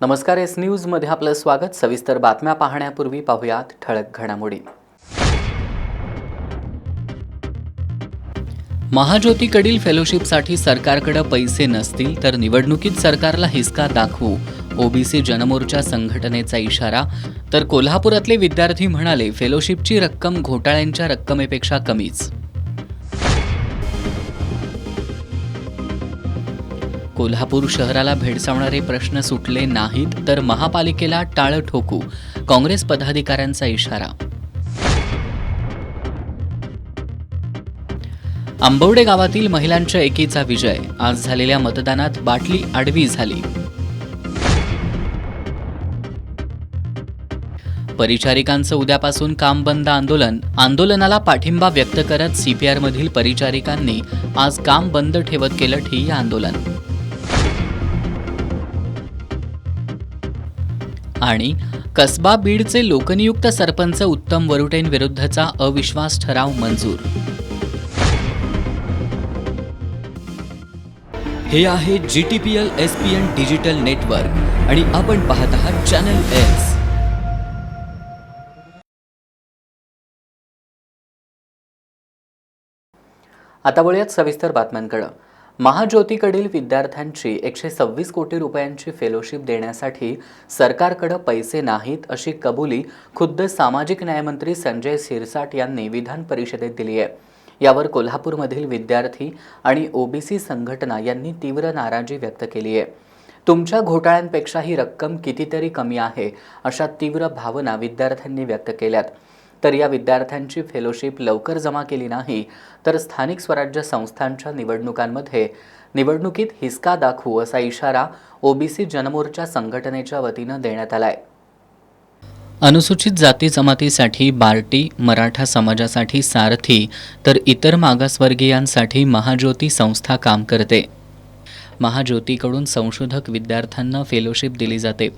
नमस्कार, एस न्यूजमध्ये आपलं स्वागत। सविस्तर बातम्या पाहण्यापूर्वी पाहूयात ठळक घडामोडी। महाज्योतीकडील फेलोशिपसाठी सरकारकडे पैसे नसतील तर निवडणुकीत सरकारला हिसका दाखवू, ओबीसी जनमोर्चा संघटनेचा इशारा। तर कोल्हापुरातले विद्यार्थी म्हणाले, फेलोशिपची रक्कम घोटाळ्यांच्या रक्कमेपेक्षा कमीच। कोल्हापूर शहराला भेडसावणारे प्रश्न सुटले नाहीत तर महापालिकेला टाळं ठोकू, काँग्रेस पदाधिकाऱ्यांचा इशारा। आंबवडे गावातील महिलांच्या एकीचा विजय, आज झालेल्या मतदानात बाटली आडवी झाली। परिचारिकांचं उद्यापासून काम बंद आंदोलनाला पाठिंबा व्यक्त करत सीपीआरमधील परिचारिकांनी आज काम बंद ठेवत केलं ठिय्या आंदोलन। आणि कसबा बीडचे लोकनियुक्त सरपंच उत्तम वरुटेंविरुद्धचा अविश्वास ठराव मंजूर। हे आहे GTPL SPN डिजिटल नेटवर्क आणि आपण पाहत आहात चॅनल एस। आता वळूयात सविस्तर बातम्यांकडे। महाज्योतीकडील विद्यार्थ्यांची 126 कोटी रुपयांची फेलोशिप देण्यासाठी सरकारकडे पैसे नाहीत अशी कबुली खुद्द सामाजिक न्यायमंत्री संजय शिरसाट यांनी विधान परिषदेत दिली आहे। यावर कोल्हापूरमधील विद्यार्थी आणि ओबीसी संघटना यांनी तीव्र नाराजी व्यक्त केली आहे। तुमच्या घोटाळ्यांपेक्षा ही रक्कम कितीतरी कमी आहे अशा तीव्र भावना विद्यार्थ्यांनी व्यक्त केल्यात। तर या विद्यार्थ्यांची फेलोशिप लवकर जमा केली नाही तर स्थानिक स्वराज्य संस्थांच्या निवडणुकीत हिसका दाखवू असा इशारा ओबीसी जनमोर्चा संघटनेच्या वतीनं देण्यात आलाय। अनुसूचित जाती जमातीसाठी बार्टी, मराठा समाजासाठी सारथी तर इतर मागासवर्गीयांसाठी महाज्योती संस्था काम करते। महाज्योतीकडून संशोधक विद्यार्थ्यांना फेलोशिप दिली जाते।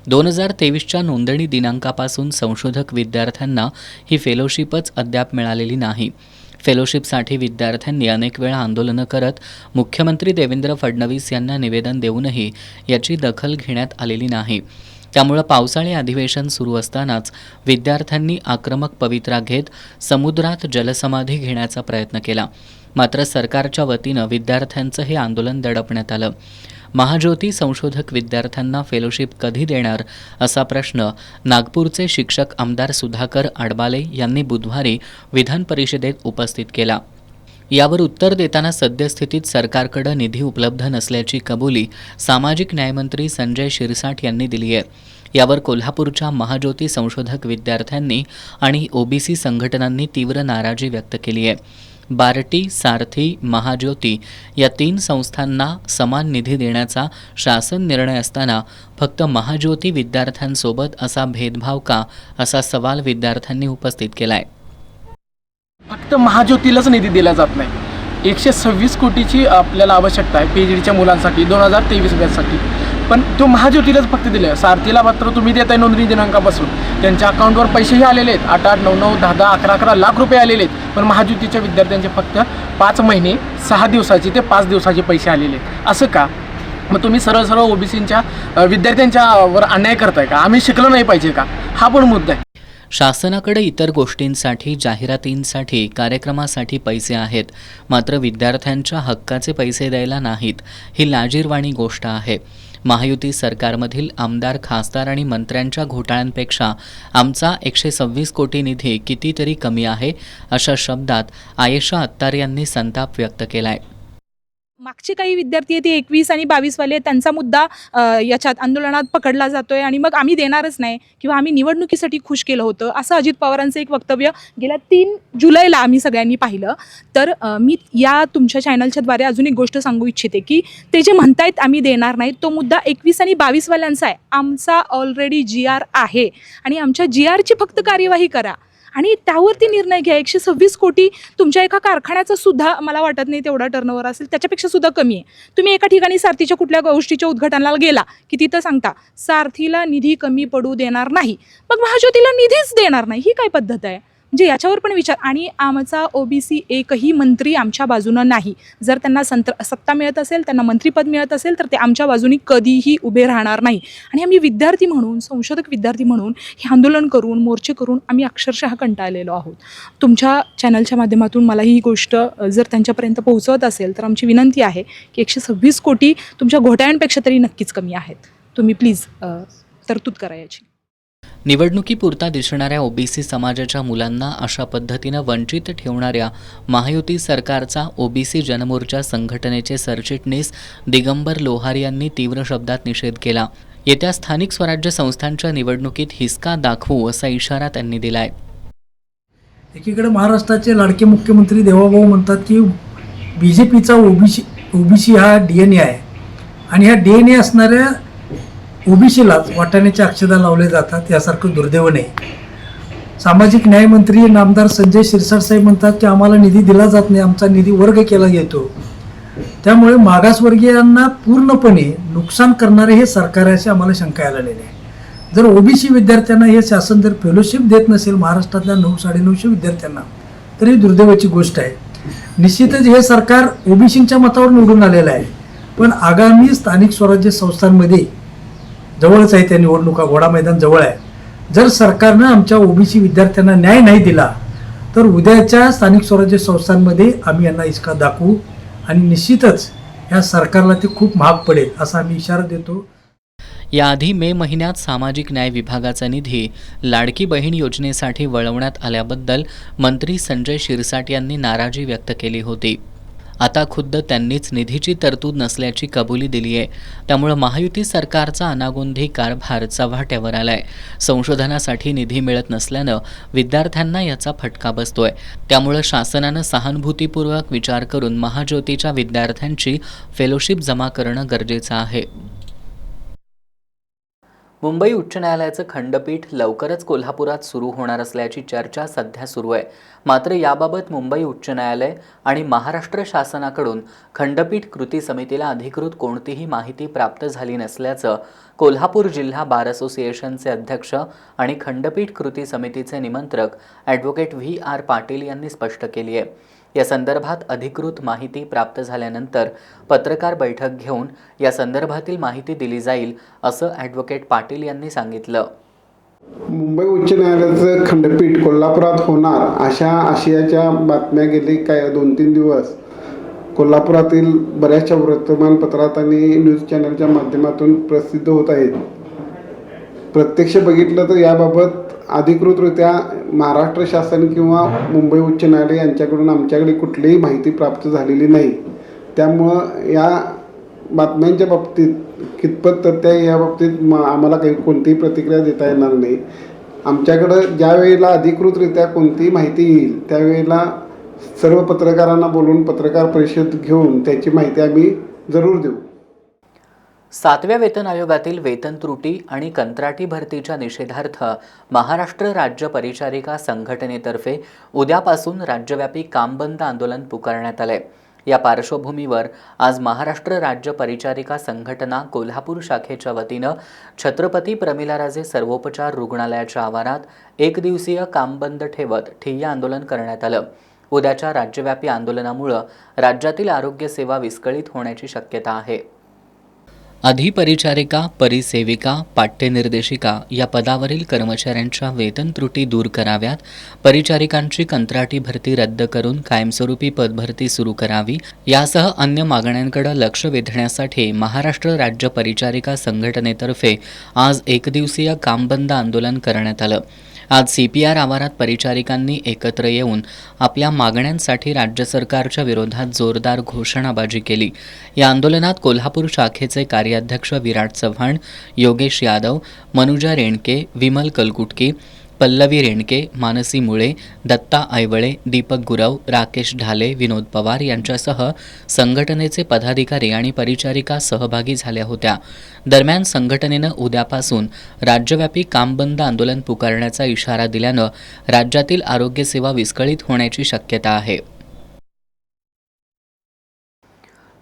2023च्या नोंदणी दिनांकापासून संशोधक विद्यार्थ्यांना ही फेलोशिपच अद्याप मिळालेली नाही। फेलोशिपसाठी विद्यार्थ्यांनी अनेक वेळा आंदोलनं करत मुख्यमंत्री देवेंद्र फडणवीस यांना निवेदन देऊनही याची दखल घेण्यात आलेली नाही। त्यामुळे पावसाळी अधिवेशन सुरू असतानाच विद्यार्थ्यांनी आक्रमक पवित्रा घेत समुद्रात जलसमाधी घेण्याचा प्रयत्न केला। मात्र सरकारच्या वतीनं विद्यार्थ्यांचं हे आंदोलन दडपण्यात आलं। महाज्योती संशोधक विद्यार्थ्यांना फेलोशिप कधी देणार असा प्रश्न नागपूरचे शिक्षक आमदार सुधाकर आडबाले यांनी बुधवारी विधान परिषदेत उपस्थित केला। यावर उत्तर देताना सद्यस्थितीत सरकारकडे निधी उपलब्ध नसल्याची कबुली सामाजिक न्यायमंत्री संजय शिरसाट यांनी दिली आहे। यावर कोल्हापूरच्या महाज्योती संशोधक विद्यार्थ्यांनी आणि ओबीसी संघटनांनी तीव्र नाराजी व्यक्त केली आहे। बार्टी, सारथी, महाज्योती या 3 संस्थांना समान निधी देण्याचा शासन निर्णय असताना फक्त महाज्योती विद्यार्थ्यांसोबत असा भेदभाव का, असा सवाल विद्यार्थ्यांनी उपस्थित केलाय। फक्त महाज्योतीलाच निधी दिला जात नाही। 126 कोटीची आपल्याला आवश्यकता आहे PhDच्या मुलांसाठी 2023 बॅचसाठी, पण तो महाज्योतीलाच फक्त दिले। सारथीला मात्र तुम्ही देताय नोंदणी दिनांकापासून, त्यांच्या अकाउंटवर पैसेही आलेले आहेत, 8-8, 9-9, 10-10, 11-11 लाख रुपये आलेले आहेत। पण महाज्योतीच्या विद्यार्थ्यांचे फक्त 5 महिने 6 दिवसाचे ते 5 दिवसाचे पैसे आलेले आहेत। असं का? मग तुम्ही सरळ सरळ ओबीसींच्या विद्यार्थ्यांच्यावर अन्याय करताय का? आम्ही शिकलो नाही पाहिजे का? हा पण मुद्दा आहे। शासनाकडे इतर गोष्टींसाठी, जाहिरातींसाठी, कार्यक्रमासाठी पैसे आहेत, मात्र विद्यार्थ्यांच्या हक्काचे पैसे द्यायला नाहीत, ही लाजिरवाणी गोष्ट आहे। महायुती सरकारमधील आमदार, खासदार आणि मंत्र्यांच्या घोटाळ्यांपेक्षा आमचा 126 कोटी निधी कितीतरी कमी आहे, अशा शब्दात आयेशा अत्तार यांनी संताप व्यक्त केलाय। मागचे काही विद्यार्थी आहेत ते 21 आणि 22 वाले, त्यांचा मुद्दा याच्यात आंदोलनात पकडला जातोय आणि मग आम्ही देणारच नाही किंवा आम्ही निवडणुकीसाठी खुश केलं होतं, असं अजित पवारांचं एक वक्तव्य गेल्या 3 जुलैला आम्ही सगळ्यांनी पाहिलं। तर मी या तुमच्या चॅनलच्याद्वारे अजून एक गोष्ट सांगू इच्छिते की ते जे म्हणतायत आम्ही देणार नाही, तो मुद्दा 21 आणि 22 वाल्यांचा आहे। आमचा ऑलरेडी GR आहे आणि आमच्या GRची फक्त कार्यवाही करा आणि त्यावरती निर्णय घ्या। 126 कोटी तुमच्या एका कारखान्याचा सुद्धा मला वाटत नाही तेवढा टर्नओव्हर असेल, त्याच्यापेक्षा सुद्धा कमी आहे। तुम्ही एका ठिकाणी सारथीच्या कुठल्या गोष्टीच्या उद्घाटनाला गेला की तिथं सांगता सारथीला निधी कमी पडू देणार नाही, मग महाज्योतीला निधीच देणार नाही, ही काय पद्धत आहे? म्हणजे याच्यावर पण विचार. आणि आमचा OBC एकही मंत्री आमच्या बाजूनं नाही. जर त्यांना सत्ता मिळत असेल, त्यांना मंत्रिपद मिळत असेल, तर ते आमच्या बाजूनी कधीही उभे राहणार नाही. आणि आम्ही विद्यार्थी म्हणून, संशोधक विद्यार्थी म्हणून हे आंदोलन करून, मोर्चे करून आम्ही अक्षरशः कंटाळलेलो आहोत. तुमच्या चॅनलच्या माध्यमातून मला ही गोष्ट जर त्यांच्यापर्यंत पोहोचवत असेल तर आमची विनंती आहे की 126 कोटी तुमच्या घोटाळ्यांपेक्षा तरी नक्कीच कमी आहेत. तुम्ही प्लीज तरतूद करा याची. निवडणुकीपुरता दिसणाऱ्या OBC समाजाच्या मुलांना अशा पद्धतीनं वंचित ठेवणाऱ्या महायुती सरकारचा OBC जनमोर्चा संघटनेचे सरचिटणीस दिगंबर लोहार यांनी तीव्र शब्दात निषेध केला. येत्या स्थानिक स्वराज्य संस्थांच्या निवडणुकीत हिसका दाखवू असा इशारा त्यांनी दिलाय. एकीकडे महाराष्ट्राचे लाडके मुख्यमंत्री देवाभाऊ म्हणतात की BJPचा ओबीसी हा DNA आहे आणि ह्या DNA असणाऱ्या OBCलाच वाटाण्याच्या अक्षता लावले जातात, यासारखं दुर्दैव नाही. सामाजिक न्यायमंत्री नामदार संजय शिरसाट साहेब म्हणतात की आम्हाला निधी दिला जात नाही, आमचा निधी वर्ग केला येतो. त्यामुळे मागासवर्गीयांना पूर्णपणे नुकसान करणारे हे सरकार आहे अशी आम्हाला शंका यायला लागलेली आहे. जर OBC विद्यार्थ्यांना हे शासन जर फेलोशिप देत नसेल महाराष्ट्रातल्या 900-950 विद्यार्थ्यांना, तर ही दुर्दैवाची गोष्ट आहे. निश्चितच हे सरकार OBCच्या मतावर निवडून आलेलं आहे, पण आगामी स्थानिक स्वराज्य संस्थांमध्ये जवळच आहे त्या निवडणुका, घोडा मैदान जवळ आहे. जर सरकारनं आमच्या OBC विद्यार्थ्यांना न्याय नाही दिला तर उद्याच्या स्थानिक स्वराज्य संस्थांमध्ये आम्ही यांना हिसका दाखवू आणि निश्चितच या सरकारला ते खूप महाग पडेल असा आम्ही इशारा देतो. याआधी मे महिन्यात सामाजिक न्याय विभागाचा निधी लाडकी बहीण योजनेसाठी वळवण्यात आल्याबद्दल मंत्री संजय शिरसाट यांनी नाराजी व्यक्त केली होती. आता खुद्द त्यांनीच निधीची तरतूद नसल्याची कबुली दिली आहे. त्यामुळे महायुती सरकारचा अनागोंदी कारभार चव्हाट्यावर आलाय. संशोधनासाठी निधी मिळत नसल्यानं विद्यार्थ्यांना याचा फटका बसतोय. त्यामुळे शासनानं सहानुभूतीपूर्वक विचार करून महाज्योतीच्या विद्यार्थ्यांची फेलोशिप जमा करणं गरजेचं आहे. मुंबई उच्च न्यायालयाचं खंडपीठ लवकरच कोल्हापुरात सुरू होणार असल्याची चर्चा सध्या सुरू आहे. मात्र याबाबत मुंबई उच्च न्यायालय आणि महाराष्ट्र शासनाकडून खंडपीठ कृती समितीला अधिकृत कोणतीही माहिती प्राप्त झाली नसल्याचं कोल्हापूर जिल्हा बार असोसिएशनचे अध्यक्ष आणि खंडपीठ कृती समितीचे निमंत्रक ॲडव्होकेट VR पाटील यांनी स्पष्ट केली आहे. या संदर्भात अधिकृत माहिती प्राप्त झाल्यानंतर पत्रकार बैठक घेऊन या संदर्भातील माहिती दिली जाईल असं ॲडव्होकेट पाटील यांनी सांगितलं. मुंबई उच्च न्यायालयाचं खंडपीठ कोल्हापुरात होणार अशा आशयाच्या बातम्या गेली 2-3 दिवस कोल्हापुरातील बऱ्याचशा वर्तमानपत्रात आणि न्यूज चॅनलच्या माध्यमातून प्रसिद्ध होत आहेत. प्रत्यक्ष बघितलं तर याबाबत अधिकृतरित्या महाराष्ट्र शासन किंवा मुंबई उच्च न्यायालय यांच्याकडून आमच्याकडे कुठलीही माहिती प्राप्त झालेली नाही. त्यामुळं या बातम्यांच्या बाबतीत कितपत तथ्य आहे या बाबतीत आम्हाला काही कोणतीही प्रतिक्रिया देता येणार नाही. आमच्याकडं ज्या वेळेला अधिकृतरित्या कोणतीही माहिती येईल त्यावेळेला सर्व पत्रकारांना बोलून पत्रकार परिषद घेऊन त्याची माहिती आम्ही जरूर देऊ. 7व्या वेतन आयोगातील वेतन त्रुटी आणि कंत्राटी भरतीच्या निषेधार्थ महाराष्ट्र राज्य परिचारिका संघटनेतर्फे उद्यापासून राज्यव्यापी काम बंद आंदोलन पुकारण्यात आले. या पार्श्वभूमीवर आज महाराष्ट्र राज्य परिचारिका संघटना कोल्हापूर शाखेच्या वतीनं छत्रपती प्रमिलाराजे सर्वोपचार रुग्णालयाच्या आवारात 1 दिवसीय काम बंद ठेवत ठिय्या आंदोलन करण्यात आलं. उद्याच्या राज्यव्यापी आंदोलनामुळे राज्यातील आरोग्य सेवा विस्कळीत होण्याची शक्यता आहे. अधिपरिचारिका, परिसेविका, पाठ्यनिर्देशिका या पदावरील कर्मचाऱ्यांच्या वेतन त्रुटी दूर कराव्यात. परिचारिकांची कंत्राटी भरती रद्द करून कायमस्वरूपी पदभरती सुरू करावी. यासह अन्य मागण्यांकडे लक्ष वेधण्यासाठी महाराष्ट्र राज्य परिचारिका संघटनेतर्फे आज 1 दिवसीय काम बंद आंदोलन करण्यात आलं. आज CPR आवारात परिचारिकांनी एकत्र येऊन आपल्या मागण्यांसाठी राज्य सरकारच्या विरोधात जोरदार घोषणाबाजी केली. या आंदोलनात कोल्हापूर शाखेचे कार्याध्यक्ष विराट चव्हाण, योगेश यादव, मनुजा रेणके, विमल कलकुटकी, पल्लवी रेणके, मानसी मुळे, दत्ता आयवळे, दीपक गुरव, राकेश ढाले, विनोद पवार यांच्यासह संघटनेचे पदाधिकारी आणि परिचारिका सहभागी झाल्या होत्या. दरम्यान संघटनेनं उद्यापासून राज्यव्यापी काम बंद आंदोलन पुकारण्याचा इशारा दिल्यानं राज्यातील आरोग्य सेवा विस्कळीत होण्याची शक्यता आहे.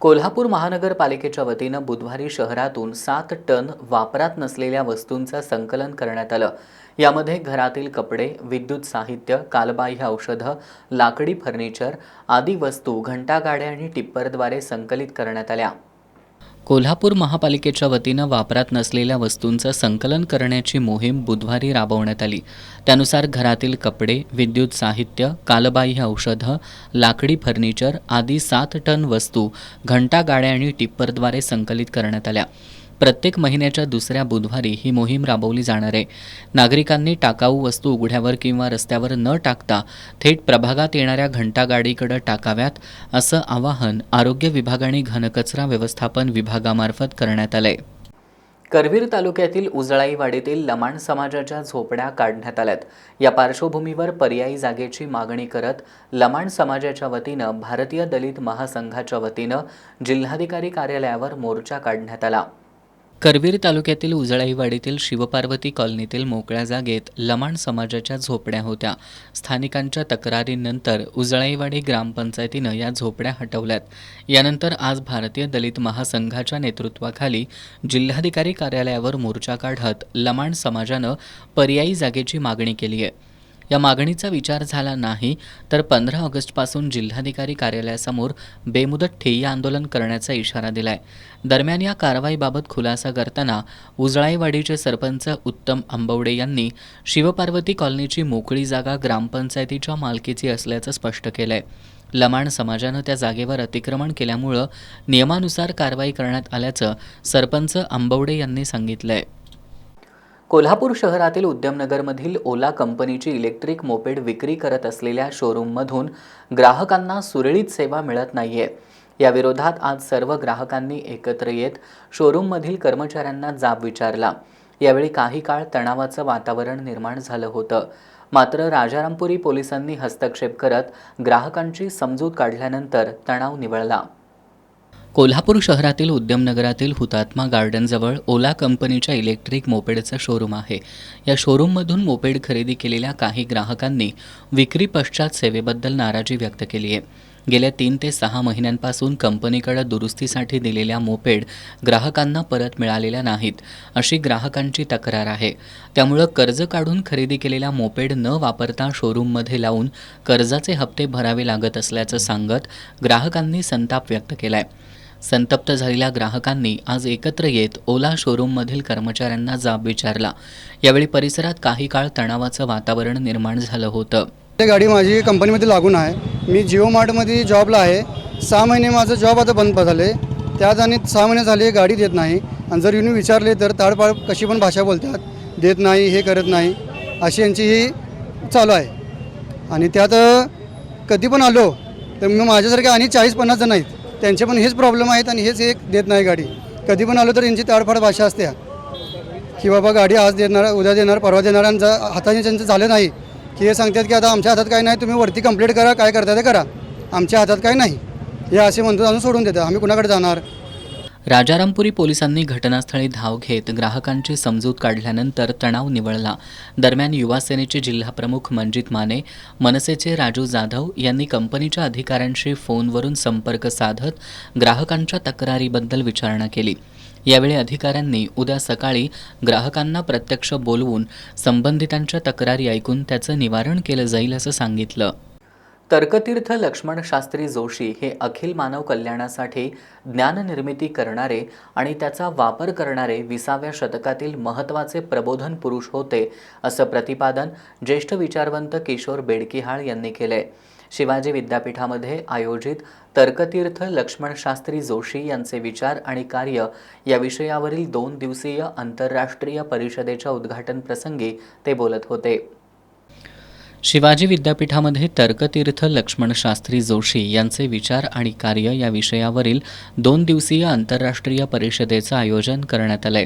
कोल्हापूर महानगरपालिकेच्या वतीनं बुधवारी शहरातून 7 टन वापरात नसलेल्या वस्तूंचं संकलन करण्यात आलं. यामध्ये घरातील कपडे, विद्युत साहित्य, कालबाह्य औषधं, लाकडी फर्निचर आदी वस्तू घंटागाड्या आणि टिप्परद्वारे संकलित करण्यात आल्या. कोल्हापूर महापालिकेच्या वतीनं वापरात नसलेल्या वस्तूंचं संकलन करण्याची मोहीम बुधवारी राबवण्यात आली. त्यानुसार घरातील कपडे, विद्युत साहित्य, कालबाह्य औषधं, लाकडी फर्निचर आदी 7 टन वस्तू घंटागाड्या आणि टिप्परद्वारे संकलित करण्यात आल्या. प्रत्येक महिन्याच्या दुसऱ्या बुधवारी ही मोहीम राबवली जाणार आहे. नागरिकांनी टाकाऊ वस्तू उघड्यावर किंवा रस्त्यावर न टाकता थेट प्रभागात येणाऱ्या घंटागाडीकडे टाकाव्यात, असं आवाहन आरोग्य विभाग आणि घनकचरा व्यवस्थापन विभागामार्फत करण्यात आलंय. करवीर तालुक्यातील उजळाईवाडीतील लमाण समाजाच्या झोपड्या काढण्यात आल्यात. या पार्श्वभूमीवर पर्यायी जागेची मागणी करत लमाण समाजाच्या वतीनं भारतीय दलित महासंघाच्या वतीनं जिल्हाधिकारी कार्यालयावर मोर्चा काढण्यात आला. करवीर तालुक्यातील उजळाईवाडीतील शिवपार्वती कॉलनीतील मोकळ्या जागेत लमाण समाजाच्या झोपड्या होत्या. स्थानिकांच्या तक्रारीनंतर उजळाईवाडी ग्रामपंचायतीनं या झोपड्या हटवल्यात. यानंतर आज भारतीय दलित महासंघाच्या नेतृत्वाखाली जिल्हाधिकारी कार्यालयावर मोर्चा काढत लमाण समाजानं पर्यायी जागेची मागणी केली आहे. या मागणीचा विचार झाला नाही तर 15 ऑगस्टपासून जिल्हाधिकारी कार्यालयासमोर बेमुदत ठिय्या आंदोलन करण्याचा इशारा दिलाय. दरम्यान या कारवाईबाबत खुलासा करताना उजळाईवाडीचे सरपंच उत्तम आंबवडे यांनी शिवपार्वती कॉलनीची मोकळी जागा ग्रामपंचायतीच्या मालकीची असल्याचं स्पष्ट केलंय. लमाण समाजानं त्या जागेवर अतिक्रमण केल्यामुळं नियमानुसार कारवाई करण्यात आल्याचं सरपंच आंबवडे यांनी सांगितलंय. कोल्हापूर शहरातील उद्यमनगरमधील ओला कंपनीची इलेक्ट्रिक मोपेड विक्री करत असलेल्या शोरूममधून ग्राहकांना सुरळीत सेवा मिळत नाहीये. या विरोधात आज सर्व ग्राहकांनी एकत्र येत शोरूममधील कर्मचाऱ्यांना जाब विचारला. यावेळी काही काळ तणावाचं वातावरण निर्माण झालं होतं. मात्र राजारामपुरी पोलिसांनी हस्तक्षेप करत ग्राहकांची समजूत काढल्यानंतर तणाव निवळला. कोल्हापूर शहरातील उद्यमनगरातील हुतात्मा गार्डनजवळ ओला कंपनीच्या इलेक्ट्रिक मोपेडचं शोरूम आहे. या शोरूममधून मोपेड खरेदी केलेल्या काही ग्राहकांनी विक्री पश्चात सेवेबद्दल नाराजी व्यक्त केली आहे. गेल्या 3 ते 6 महिन्यांपासून कंपनीकडे दुरुस्तीसाठी दिलेल्या मोपेड ग्राहकांना परत मिळालेल्या नाहीत, अशी ग्राहकांची तक्रार आहे. त्यामुळं कर्ज काढून खरेदी केलेल्या मोपेड न वापरता शोरूममध्ये लावून कर्जाचे हप्ते भरावे लागत असल्याचं सांगत ग्राहकांनी संताप व्यक्त केलाय. संतप्त झालेल्या ग्राहकांनी आज एकत्र येत ओला शोरूममधील कर्मचाऱ्यांना जाब विचारला. यावेळी परिसरात काही काळ तणावाचं वातावरण निर्माण झालं होतं. गाडी माझी कंपनीमध्ये लागून आहे. मी जिओ मार्टमध्ये जॉबला आहे. 6 महिने माझं जॉब आता बंद झाले. त्यात आणि 6 महिने झाले गाडी देत नाही. आणि जर येऊन विचारले तर ताडपाड कशी पण भाषा बोलतात, देत नाही, हे करत नाही, अशी यांची ही चालू आहे. आणि त्यात कधी पण आलो तर मग माझ्यासारखे आणि 40-50 जण आहेत, त्यांचे पण हेच प्रॉब्लेम आहेत आणि हेच एक देत नाही गाडी. कधी पण आलो तर यांची ताडफाड भाषा असते की बाबा गाडी आज देणार, उद्या देणार, परवा देणार. आणि हाताने त्यांचं झालं नाही की हे सांगतात की आता आमच्या हातात काय नाही, तुम्ही वरती कंप्लेंट करा, काय करता ते करा, आमच्या हातात काय नाही, हे असे म्हणतो अजून सोडून देतात. आम्ही कुणाकडे जाणार. राजारामपुरी पोलिसांनी घटनास्थळी धाव घेत ग्राहकांची समजूत काढल्यानंतर तणाव निवळला. दरम्यान युवा सेनेचे जिल्हाप्रमुख मंजित माने, मनसेचे राजू जाधव यांनी कंपनीच्या अधिकाऱ्यांशी फोनवरून संपर्क साधत ग्राहकांच्या तक्रारीबद्दल विचारणा केली. यावेळी अधिकाऱ्यांनी उद्या सकाळी ग्राहकांना प्रत्यक्ष बोलवून संबंधितांच्या तक्रारी ऐकून त्याचं निवारण केलं जाईल असं सांगितलं. तर्कतीर्थ लक्ष्मण शास्त्री जोशी हे अखिल मानव कल्याणासाठी ज्ञाननिर्मिती करणारे आणि त्याचा वापर करणारे 20व्या शतकातील महत्त्वाचे प्रबोधन पुरुष होते, असं प्रतिपादन ज्येष्ठ विचारवंत किशोर बेडकिहाळ यांनी केलंय. शिवाजी विद्यापीठामध्ये आयोजित तर्कतीर्थ लक्ष्मण शास्त्री जोशी यांचे विचार आणि कार्य या विषयावरील 2 दिवसीय आंतरराष्ट्रीय परिषदेच्या उद्घाटन प्रसंगी ते बोलत होते. शिवाजी विद्यापीठामध्ये तर्कतीर्थ लक्ष्मण शास्त्री जोशी यांचे विचार आणि कार्य या विषयावरील 2 दिवसीय आंतरराष्ट्रीय परिषदेचं आयोजन करण्यात आलंय.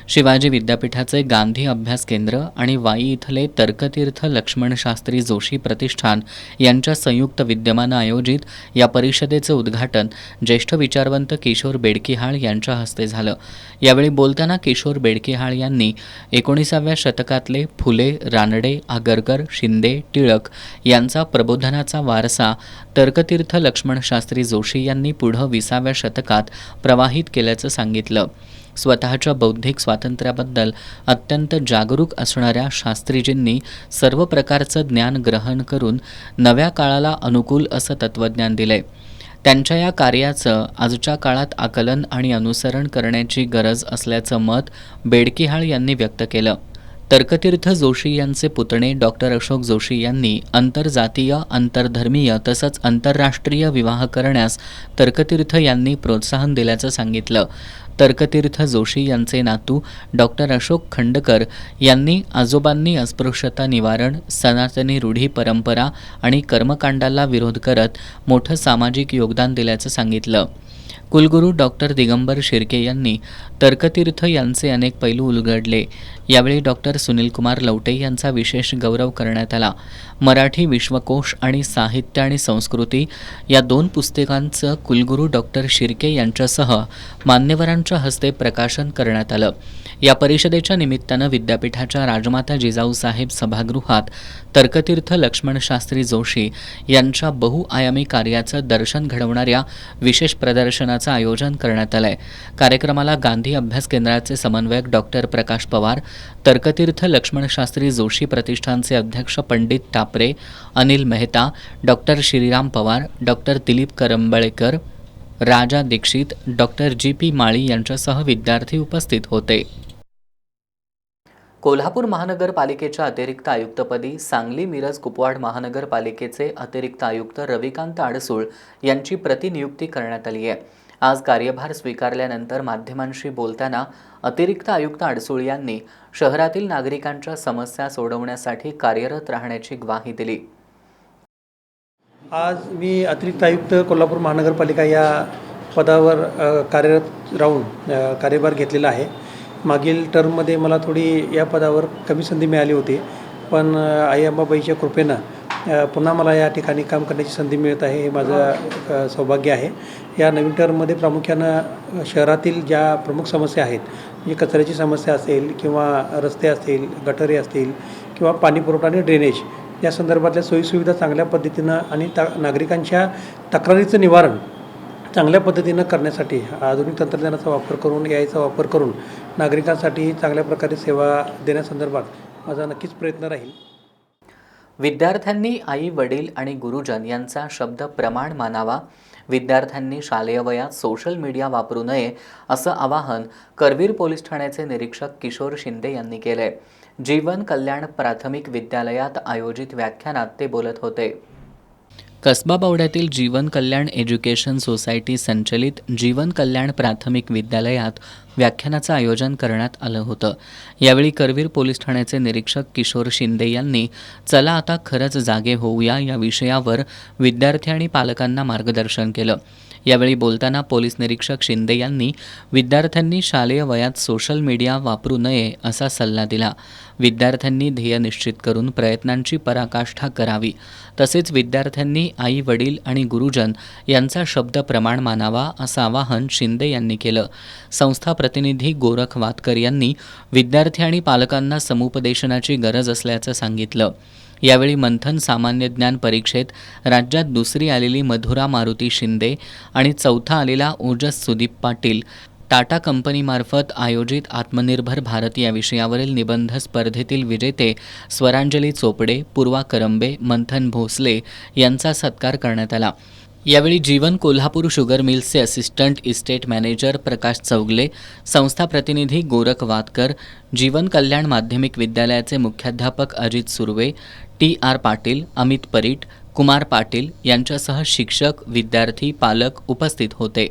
शिवाजी विद्यापीठाचे गांधी अभ्यास केंद्र आणि वाई इथले तर्कतीर्थ लक्ष्मण शास्त्री जोशी प्रतिष्ठान यांच्या संयुक्त विद्यमानं आयोजित या परिषदेचं उद्घाटन ज्येष्ठ विचारवंत किशोर बेडकिहाळ यांच्या हस्ते झालं. यावेळी बोलताना किशोर बेडकिहाळ यांनी 19व्या शतकातले फुले, रानडे, आगरकर, शिंदे, टिळक यांचा प्रबोधनाचा वारसा तर्कतीर्थ लक्ष्मण शास्त्री जोशी यांनी पुढं 20व्या शतकात प्रवाहित केल्याचं सांगितलं. स्वतःच्या बौद्धिक स्वातंत्र्याबद्दल अत्यंत जागरूक असणाऱ्या शास्त्रीजींनी सर्व प्रकारचं ज्ञान ग्रहण करून नव्या काळाला अनुकूल असं तत्त्वज्ञान दिलंय. त्यांच्या या कार्याचं आजच्या काळात आकलन आणि अनुसरण करण्याची गरज असल्याचं मत बेडकिहाळ यांनी व्यक्त केलं. तर्कतीर्थ जोशी यांचे पुतणे डॉक्टर अशोक जोशी यांनी आंतरजातीय, आंतरधर्मीय तसंच आंतरराष्ट्रीय विवाह करण्यास तर्कतीर्थ यांनी प्रोत्साहन दिल्याचं सांगितलं. तर्कतीर्थ जोशी यांचे नातू डॉक्टर अशोक खंडकर यांनी आजोबांनी अस्पृश्यता निवारण, सनातनी रूढी परंपरा आणि कर्मकांडाला विरोध करत मोठं सामाजिक योगदान दिल्याचं सांगितलं. कुलगुरू डॉक्टर दिगंबर शिर्के यांनी तर्कतीर्थ यांचे अनेक पैलू उलगडले. यावेळी डॉक्टर सुनीलकुमार लवटे यांचा विशेष गौरव करण्यात आला. मराठी विश्वकोश आणि साहित्य आणि संस्कृती या 2 पुस्तकांचं कुलगुरू डॉक्टर शिर्के यांच्यासह मान्यवरांच्या हस्ते प्रकाशन करण्यात आलं. या परिषदेच्या निमित्तानं विद्यापीठाच्या राजमाता जिजाऊसाहेब सभागृहात तर्कतीर्थ लक्ष्मण शास्त्री जोशी यांच्या बहुआयामी कार्याचं दर्शन घडवणाऱ्या विशेष प्रदर्शनाचं आयोजन करण्यात आलंय. कार्यक्रमाला गांधी अभ्यास केंद्राचे समन्वयक डॉक्टर प्रकाश पवार, तर्कतीर्थ लक्ष्मण शास्त्री जोशी प्रतिष्ठानचे अध्यक्ष पंडित टापरे, अनिल मेहता, डॉक्टर श्रीराम पवार, डॉक्टर दिलीप करंबळेकर, राजा दीक्षित, डॉक्टर जी.पी. माळी यांच्यासह विद्यार्थी उपस्थित होते. कोल्हापूर महानगरपालिकेच्या अतिरिक्त आयुक्तपदी सांगली, मिरज, कुपवाड महानगरपालिकेचे अतिरिक्त आयुक्त रविकांत आडसूळ यांची प्रतिनियुक्ती करण्यात आली आहे. आज कार्यभार स्वीकारल्यानंतर माध्यमांशी बोलताना अतिरिक्त आयुक्त आडसूळ यांनी शहरातील नागरिकांच्या समस्या सोडवण्यासाठी कार्यरत राहण्याची ग्वाही दिली. आज मी अतिरिक्त आयुक्त कोल्हापूर महानगरपालिका या पदावर कार्यरत राहून कार्यभार घेतलेला आहे. मागील टर्ममध्ये मला थोडी या पदावर कमी संधी मिळाली होती, पण आई अंबाबाईच्या कृपेनं पुन्हा मला या ठिकाणी काम करण्याची संधी मिळत आहे. हे माझं सौभाग्य आहे. या नवीन टर्ममध्ये प्रामुख्यानं शहरातील ज्या प्रमुख समस्या आहेत, म्हणजे कचऱ्याची समस्या असेल किंवा रस्ते असतील, गटारे असतील किंवा पाणीपुरवठा आणि ड्रेनेज या संदर्भातल्या सोयीसुविधा चांगल्या पद्धतीनं आणि नागरिकांच्या तक्रारीचं निवारण चांगल्या पद्धतीनं करण्यासाठी आधुनिक तंत्रज्ञानाचा वापर करून, याचा वापर करून नागरिकांसाठी चांगल्या प्रकारे सेवा देण्यासंदर्भात माझा नक्कीच प्रयत्न राहील. विद्यार्थ्यांनी आई, वडील आणि गुरुजन यांचा शब्द प्रमाण मानावा. विद्यार्थ्यांनी शालेय वयात सोशल मीडिया वापरू नये असं आवाहन करवीर पोलीस ठाण्याचे निरीक्षक किशोर शिंदे यांनी केलंय. जीवन कल्याण प्राथमिक विद्यालयात आयोजित व्याख्यानात ते बोलत होते. कसबा बावड्यातील जीवन कल्याण एज्युकेशन सोसायटी संचलित जीवन कल्याण प्राथमिक विद्यालयात व्याख्यानाचं आयोजन करण्यात आलं होतं. यावेळी करवीर पोलीस ठाण्याचे निरीक्षक किशोर शिंदे यांनी चला आता खरंच जागे होऊया या विषयावर विद्यार्थी आणि पालकांना मार्गदर्शन केलं. यावेळी बोलताना पोलीस निरीक्षक शिंदे यांनी विद्यार्थ्यांनी शालेय वयात सोशल मीडिया वापरू नये असा सल्ला दिला. विद्यार्थ्यांनी ध्येय निश्चित करून प्रयत्नांची पराकाष्ठा करावी. तसेच विद्यार्थ्यांनी आई, वडील आणि गुरुजन यांचा शब्द प्रमाण मानावा असं आवाहन शिंदे यांनी केलं. संस्था प्रतिनिधी गोरख वातकर यांनी विद्यार्थी आणि पालकांना समुपदेशनाची गरज असल्याचं सांगितलं. यावेळी मंथन सामान्य ज्ञान परीक्षेत राज्यात 2री आलेली मधुरा मारुती शिंदे आणि 4था आलेला ओजस सुदीप पाटील टाटा कंपनीमार्फत आयोजित आत्मनिर्भर भारत या विषयावरील निबंध स्पर्धेतील विजेते स्वरांजली चोपडे, पूर्वा करंबे, मंथन भोसले यांचा सत्कार करण्यात आला. यावेळी जीवन कोल्हापूर शुगर मिल्सचे assistant estate manager Prakash Chougule, संस्था प्रतिनिधी गोरख वातकर, जीवन कल्याण माध्यमिक विद्यालयाचे मुख्याध्यापक अजित सुर्वे, TR पाटील, अमित परीट, कुमार पाटील यांच्यासह शिक्षक, विद्यार्थी, पालक उपस्थित होते.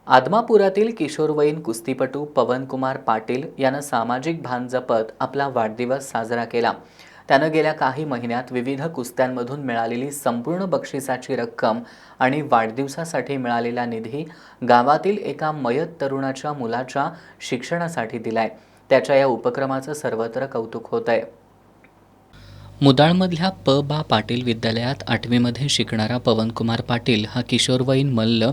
आदमापुरातील किशोरवयीन कुस्तीपटू पवनकुमार पाटील यानं सामाजिक भान जपत आपला वाढदिवस साजरा केला. त्यानं गेल्या काही महिन्यात विविध कुस्त्यांमधून मिळालेली संपूर्ण बक्षिसाची रक्कम आणि वाढदिवसासाठी मिळालेला निधी गावातील एका मयत तरुणाच्या मुलाच्या शिक्षणासाठी दिलाय. त्याच्या या उपक्रमाचं सर्वत्र कौतुक होत आहे. मुदाळमधल्या प.बा. पाटील विद्यालयात 8वीमध्ये शिकणारा पवनकुमार पाटील हा किशोरवयीन मल्ल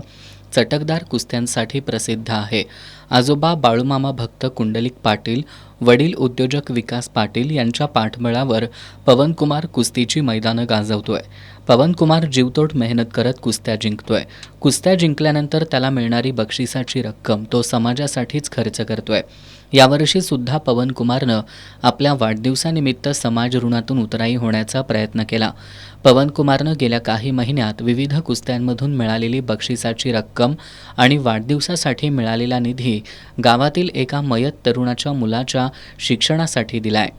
चटकदार कुस्त्यांसाठी प्रसिद्ध आहे. आजोबा बाळूमामा भक्त कुंडलिक पाटील, वडील उद्योजक विकास पाटील यांच्या पाठबळावर पवनकुमार कुस्तीची मैदानं गाजवतोय. पवनकुमार जीवतोड मेहनत करत कुस्त्या जिंकतोय. कुस्त्या जिंकल्यानंतर त्याला मिळणारी बक्षिसाची रक्कम तो समाजासाठीच खर्च करतोय. यावर्षी सुद्धा पवनकुमारनं आपल्या वाढदिवसानिमित्त समाज ऋणातून उतराई होण्याचा प्रयत्न केला. पवनकुमारनं गेल्या काही महिन्यात विविध कुस्त्यांमधून मिळालेली बक्षिसाची रक्कम आणि वाढदिवसासाठी मिळालेला निधी गावातील एका मयत तरुणाच्या मुलाच्या शिक्षणासाठी दिलाय.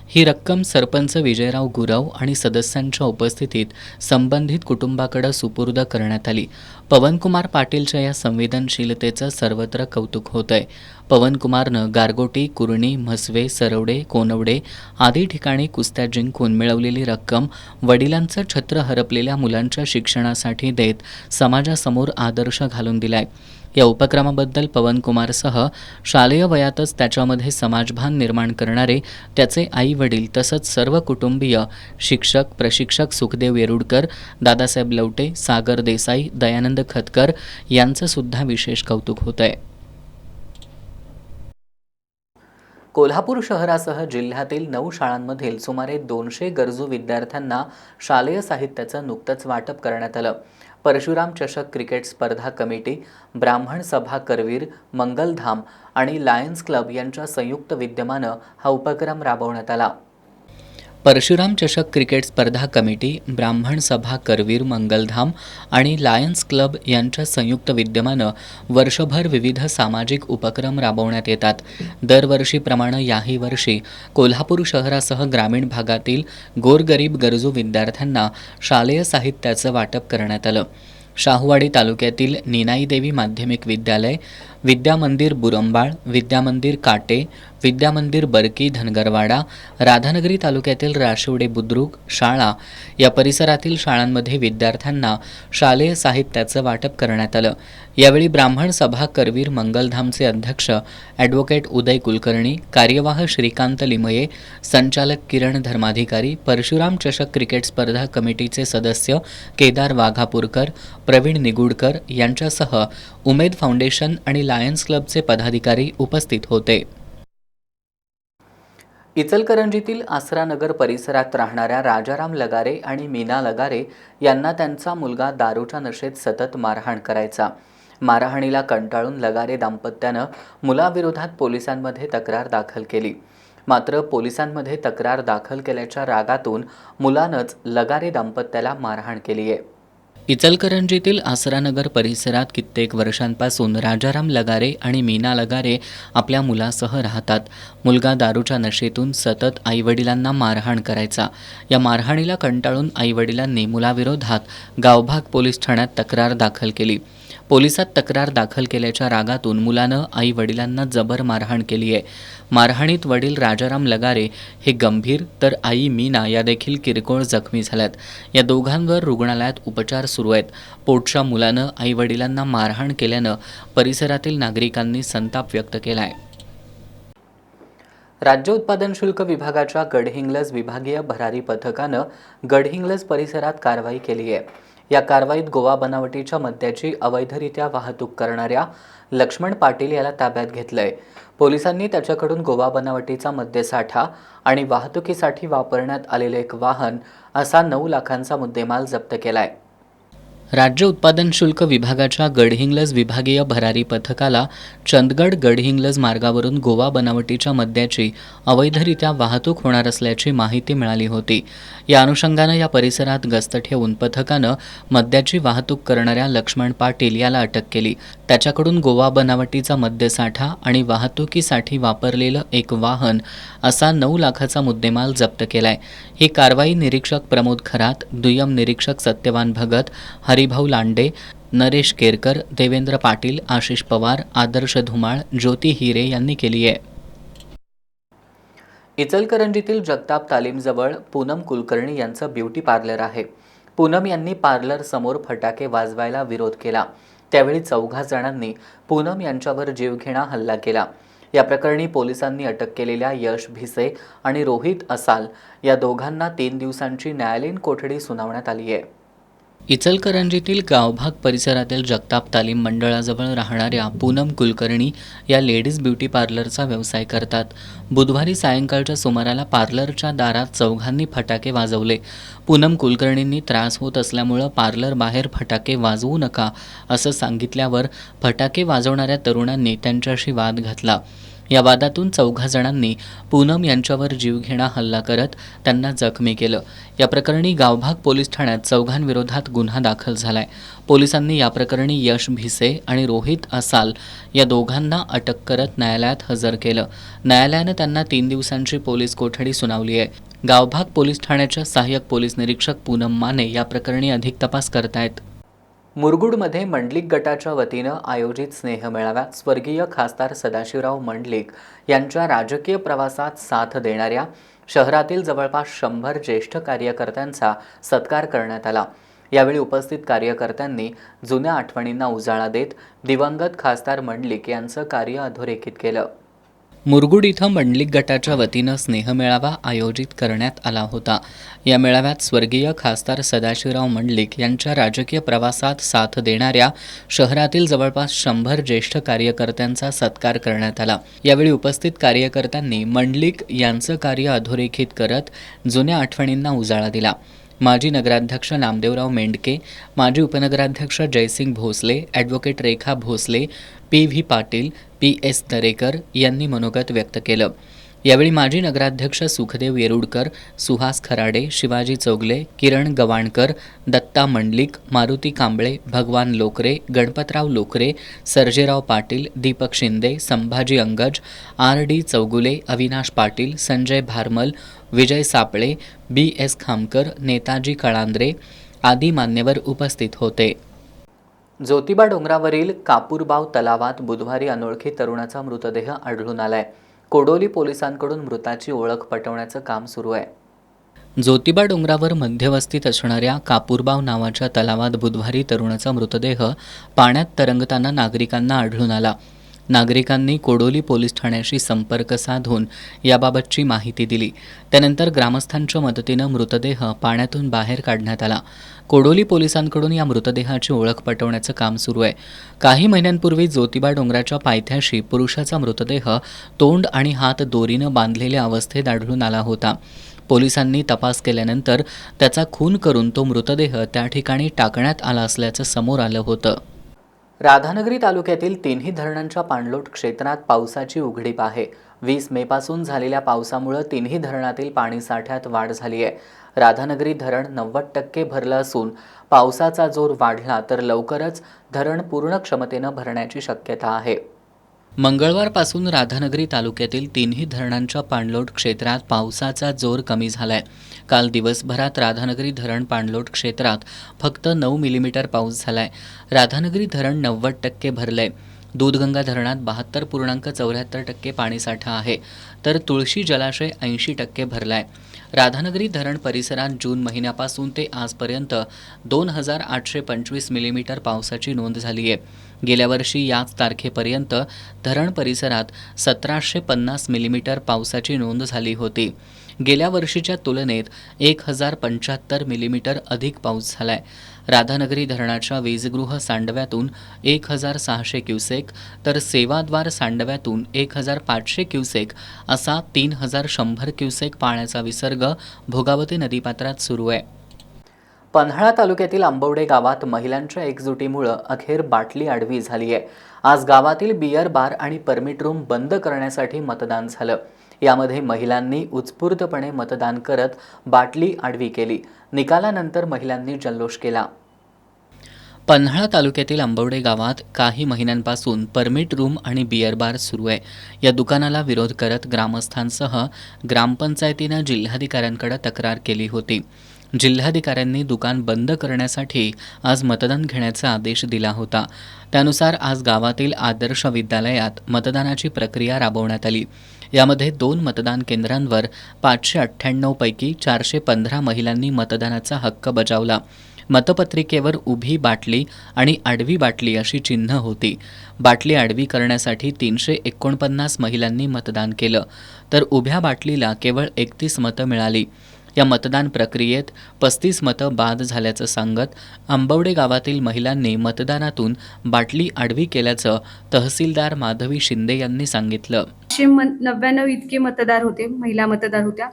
ही रक्कम सरपंच विजयराव गुरव आणि सदस्यांच्या उपस्थितीत संबंधित कुटुंबाकडे सुपूर्द करण्यात आली. पवनकुमार पाटीलच्या या संवेदनशीलतेचं सर्वत्र कौतुक होतंय. पवनकुमारनं गारगोटी, कुरणी, म्हसवे, सरवडे, कोनवडे आदी ठिकाणी कुस्त्या जिंकून मिळवलेली रक्कम वडिलांचं छत्र हरपलेल्या मुलांच्या शिक्षणासाठी देत समाजासमोर आदर्श घालून दिलाय. या उपक्रमाबद्दल पवनकुमारसह शालेय वयातच त्याच्यामध्ये समाजभान निर्माण करणारे त्याचे आई-वडील तसंच सर्व कुटुंबीय, शिक्षक, प्रशिक्षक सुखदेव येरुडकर, दादासाहेब लवटे, सागर देसाई, दयानंद खतकर यांचं सुद्धा विशेष कौतुक होतंय. कोल्हापूर शहरासह जिल्ह्यातील 9 शाळांमधील सुमारे 200 गरजू विद्यार्थ्यांना शालेय साहित्याचं नुकतंच वाटप करण्यात आलं. परशुराम चषक क्रिकेट स्पर्धा कमिटी, ब्राह्मण सभा करवीर, मंगलधाम आणि लायन्स क्लब यांच्या संयुक्त विद्यमानं हा उपक्रम राबवण्यात आला. परशुराम चषक क्रिकेट स्पर्धा कमिटी, ब्राह्मण सभा करवीर, मंगलधाम आणि लायन्स क्लब यांच्या संयुक्त विद्यमानं वर्षभर विविध सामाजिक उपक्रम राबवण्यात येतात. दरवर्षीप्रमाणे याही वर्षी कोल्हापूर शहरासह ग्रामीण भागातील गोरगरीब गरजू विद्यार्थ्यांना शालेय साहित्याचं वाटप करण्यात आलं. शाहूवाडी तालुक्यातील निनाईदेवी माध्यमिक विद्यालय, विद्यामंदिर बुरंबाळ, विद्यामंदिर काटे, विद्यामंदिर बरकी धनगरवाडा, राधानगरी तालुक्यातील राशिवडे बुद्रुक शाळा या परिसरातील शाळांमध्ये विद्यार्थ्यांना शालेय साहित्याचं वाटप करण्यात आलं. यावेळी ब्राह्मण सभा करवीर मंगलधामचे अध्यक्ष ॲडव्होकेट उदय कुलकर्णी, कार्यवाह श्रीकांत लिमये, संचालक किरण धर्माधिकारी, परशुराम चषक क्रिकेट स्पर्धा कमिटीचे सदस्य केदार वाघापूरकर, प्रवीण निगुडकर यांच्यासह उमेद फाउंडेशन आणि लायन्स क्लबचे पदाधिकारी उपस्थित होते. इचलकरंजीतील आसरानगर परिसरात राहणाऱ्या राजाराम लगारे आणि मीना लगारे यांना त्यांचा मुलगा दारूच्या नशेत सतत मारहाण करायचा. मारहाणीला कंटाळून लगारे दाम्पत्यानं मुलाविरोधात पोलिसांमध्ये तक्रार दाखल केली. मात्र पोलिसांमध्ये तक्रार दाखल केल्याच्या रागातून मुलानंच लगारे दाम्पत्याला मारहाण केली आहे. इचलकरंजीतील आसरानगर परिसरात कित्येक वर्षांपासून राजाराम लगारे आणि मीना लगारे आपल्या मुलासह राहतात. मुलगा दारूच्या नशेतून सतत आईवडिलांना मारहाण करायचा. या मारहाणीला कंटाळून आईवडिलांनी मुलाविरोधात गावभाग पोलीस ठाण्यात तक्रार दाखल केली. पोलिसात तक्रार दाखल केल्याच्या रागातून मुलानं आई वडिलांना जबर मारहाण केली आहे. मारहाणीत वडील राजाराम लगारे हे गंभीर तर आई मीना या देखील किरकोळ जखमी झाल्यात. या दोघांवर रुग्णालयात उपचार सुरू आहेत. पोटच्या मुलानं आई वडिलांना मारहाण केल्यानं परिसरातील नागरिकांनी संताप व्यक्त केला आहे. राज्य उत्पादन शुल्क विभागाच्या गडहिंग्लज विभागीय भरारी पथकानं गडहिंग्लज परिसरात कारवाई केली आहे. या कारवाईत गोवा बनावटीच्या मद्याची अवैधरित्या वाहतूक करणाऱ्या लक्ष्मण पाटील याला ताब्यात घेतलंय. पोलिसांनी त्याच्याकडून गोवा बनावटीचा मद्यसाठा आणि वाहतुकीसाठी वापरण्यात आलेले एक वाहन असा 9 लाखांचा मुद्देमाल जप्त केलाय. राज्य उत्पादन शुल्क विभागाच्या गडहिंग्लज विभागीय भरारी पथकाला चंदगड गडहिंग्लज मार्गावरून गोवा बनावटीच्या मद्याची अवैधरित्या वाहतूक होणार असल्याची माहिती मिळाली होती. या अनुषंगानं या परिसरात गस्त ठेवून पथकानं मद्याची वाहतूक करणाऱ्या लक्ष्मण पाटील याला अटक केली. त्याच्याकडून गोवा बनावटीचा मद्यसाठा आणि वाहतुकीसाठी वापरलेलं एक वाहन असा 9 लाखाचा मुद्देमाल जप्त केलाय. ही कारवाई निरीक्षक प्रमोद खरात, दुय्यम निरीक्षक सत्यवान भगत, हरिभाऊ लांडे, नरेश केरकर, देवेंद्र पाटील, आशिष पवार, आदर्श धुमाळ, ज्योती हिरे यांनी केली आहे. इचलकरंजीतील जगताप तालीमजवळ पूनम कुलकर्णी यांचं ब्युटी पार्लर आहे. पूनम यांनी पार्लर समोर फटाके वाजवायला विरोध केला. त्यावेळी 4 जणांनी पूनम यांच्यावर जीवघेणा हल्ला केला. या प्रकरणी पोलिसांनी अटक केलेल्या यश भिसे आणि रोहित असाल या दोघांना 3 दिवसांची न्यायालयीन कोठडी सुनावण्यात आली आहे. इचलकरंजीतील गावभाग परिसरातील जगताप तालीम मंडळाजवळ राहणाऱ्या पूनम कुलकर्णी या लेडीज ब्युटी पार्लरचा व्यवसाय करतात. बुधवारी सायंकाळच्या सुमाराला पार्लरच्या दारात 4 फटाके वाजवले. पूनम कुलकर्णींनी त्रास होत असल्यामुळं पार्लर बाहेर फटाके वाजवू नका असं सांगितल्यावर फटाके वाजवणाऱ्या तरुणांनी त्यांच्याशी वाद घातला. या वादातून 4 जणांनी पूनम यांच्यावर जीवघेणा हल्ला करत त्यांना जखमी केलं. या प्रकरणी गावभाग पोलीस ठाण्यात 4 विरोधात गुन्हा दाखल झालाय. पोलिसांनी या प्रकरणी यश भिसे आणि रोहित असाल या दोघांना अटक करत न्यायालयात हजर केलं. न्यायालयानं त्यांना 3 दिवसांची पोलीस कोठडी सुनावली आहे. गावभाग पोलीस ठाण्याच्या सहाय्यक पोलीस निरीक्षक पूनम माने या प्रकरणी अधिक तपास करतायत. मुरगुडमध्ये मंडलिक गटाच्या वतीनं आयोजित स्नेहमेळाव्यात स्वर्गीय खासदार सदाशिवराव मंडलिक यांच्या राजकीय प्रवासात साथ देणाऱ्या शहरातील जवळपास 100 ज्येष्ठ कार्यकर्त्यांचा सत्कार करण्यात आला. यावेळी उपस्थित कार्यकर्त्यांनी जुन्या आठवणींना उजाळा देत दिवंगत खासदार मंडलिक यांचं कार्य अधोरेखित केलं. मुरगुड इथं मंडलिक गटाच्या वतीनं स्नेहमेळावा आयोजित करण्यात आला होता. या मेळाव्यात स्वर्गीय खासदार सदाशिवराव मंडलिक यांच्या राजकीय प्रवासात साथ देणाऱ्या शहरातील जवळपास 100 ज्येष्ठ कार्यकर्त्यांचा सत्कार करण्यात आला. यावेळी उपस्थित कार्यकर्त्यांनी मंडलिक यांचं कार्य अधोरेखित करत जुन्या आठवणींना उजाळा दिला. माजी नगराध्यक्ष नामदेवराव मेंढके, माजी उपनगराध्यक्ष जयसिंग भोसले, ॲडव्होकेट रेखा भोसले, PV पाटील, PS दरेकर यांनी मनोगत व्यक्त केलं. यावेळी माजी नगराध्यक्ष सुखदेव येरुडकर, सुहास खराडे, शिवाजी चौगले, किरण गवाणकर, दत्ता मंडलिक, मारुती कांबळे, भगवान लोकरे, गणपतराव लोकरे, सर्जेराव पाटील, दीपक शिंदे, संभाजी अंगज, RD चौगुले, अविनाश पाटील, संजय भारमल, विजय सापळे, BS खामकर, नेताजी कळांद्रे आदी मान्यवर उपस्थित होते. ज्योतिबा डोंगरावरील कापूरबाव तलावात बुधवारी अनोळखी तरुणाचा मृतदेह आढळून आलाय. कोडोली पोलिसांकडून मृताची ओळख पटवण्याचं काम सुरू आहे. ज्योतिबा डोंगरावर मध्यवस्तीत असणाऱ्या कापूरबाव नावाच्या तलावात बुधवारी तरुणाचा मृतदेह पाण्यात तरंगताना नागरिकांना आढळून आला. नागरिकांनी कोडोली पोलीस ठाण्याशी संपर्क साधून याबाबतची माहिती दिली. त्यानंतर ग्रामस्थांच्या मदतीनं मृतदेह पाण्यातून बाहेर काढण्यात आला. कोडोली पोलिसांकडून या मृतदेहाची ओळख पटवण्याचं काम सुरू आहे. काही महिन्यांपूर्वी ज्योतिबा डोंगराच्या पायथ्याशी पुरुषाचा मृतदेह तोंड आणि हात दोरीनं बांधलेल्या अवस्थेत आढळून आला होता. पोलिसांनी तपास केल्यानंतर त्याचा खून करून तो मृतदेह त्या ठिकाणी टाकण्यात आला असल्याचं समोर आलं होतं. राधानगरी तालुक्यातील 3ही धरणांच्या पाणलोट क्षेत्रात पावसाची उघडीप आहे. 20 मेपासून झालेल्या पावसामुळे 3ही धरणातील पाणीसाठ्यात वाढ झाली आहे. राधानगरी धरण 90% भरलं असून पावसाचा जोर वाढला तर लवकरच धरण पूर्ण क्षमतेनं भरण्याची शक्यता आहे. मंगळवारपासून राधानगरी तालुक्यातील 3ही धरणांच्या पाणलोट क्षेत्रात पावसाचा जोर कमी झालाय. काल दिवसभरात राधानगरी धरण पाणलोट क्षेत्रात फक्त 9 मिलीमीटर पाऊस झालाय. राधानगरी धरण 90% भरलंय. दूधगंगा धरणात 72.74% पाणीसाठा आहे, तर तुळशी जलाशय 80% भरलाय. राधानगरी धरण परिसरात जून महिन्यापासून ते आजपर्यंत 2825 मिलीमीटर पावसाची नोंद झाली आहे. गेल्या वर्षी याच तारखेपर्यंत धरण परिसरात 1750 मिलीमीटर पावसाची नोंद झाली होती. गेल्या वर्षीच्या तुलनेत 1075 मिलीमीटर अधिक पाऊस झालाय. राधानगरी धरणाच्या वीजगृह सांडव्यातून 1600 क्युसेक तर सेवाद्वार सांडव्यातून 1500 क्युसेक असा 3100 क्युसेक पाण्याचा विसर्ग भोगावती नदीपात्रात सुरू आहे. पन्हाळा तालुक्यातील आंबवडे गावात महिलांच्या एकजुटीमुळं अखेर बाटली आडवी झाली आहे. आज गावातील बियर बार आणि परमिट रूम बंद करण्यासाठी मतदान झालं. यामध्ये महिलांनी उत्स्फूर्तपणे मतदान करत बाटली आडवी केली. निकालानंतर महिलांनी जल्लोष केला. पन्हाळा तालुक्यातील आंबवडे गावात काही महिन्यांपासून परमिट रूम आणि बियर बार सुरू आहे. या दुकानाला विरोध करत ग्रामस्थांसह ग्रामपंचायतीनं जिल्हाधिकाऱ्यांकडे तक्रार केली होती. जिल्हाधिकाऱ्यांनी दुकान बंद करण्यासाठी आज मतदान घेण्याचा आदेश दिला होता. त्यानुसार आज गावातील आदर्श विद्यालयात मतदानाची प्रक्रिया राबवण्यात आली. यामध्ये 2 मतदान केंद्रांवर 598 पैकी 415 महिलांनी मतदानाचा हक्क बजावला. मतपत्रिकेवर उभी बाटली आणि आडवी बाटली अशी चिन्ह होती. बाटली आडवी करण्यासाठी 349 महिलांनी मतदान केलं, तर उभ्या बाटलीला केवळ 31 मतं मिळाली. या मतदान प्रक्रियेत 35 मतं बाद झाल्याचं सांगत आंबवडे गावातील महिलांनी मतदानातून बाटली आडवी केल्याचं तहसीलदार माधवी शिंदे यांनी सांगितलं. 499 इतके मतदार होते, महिला मतदार होत्या.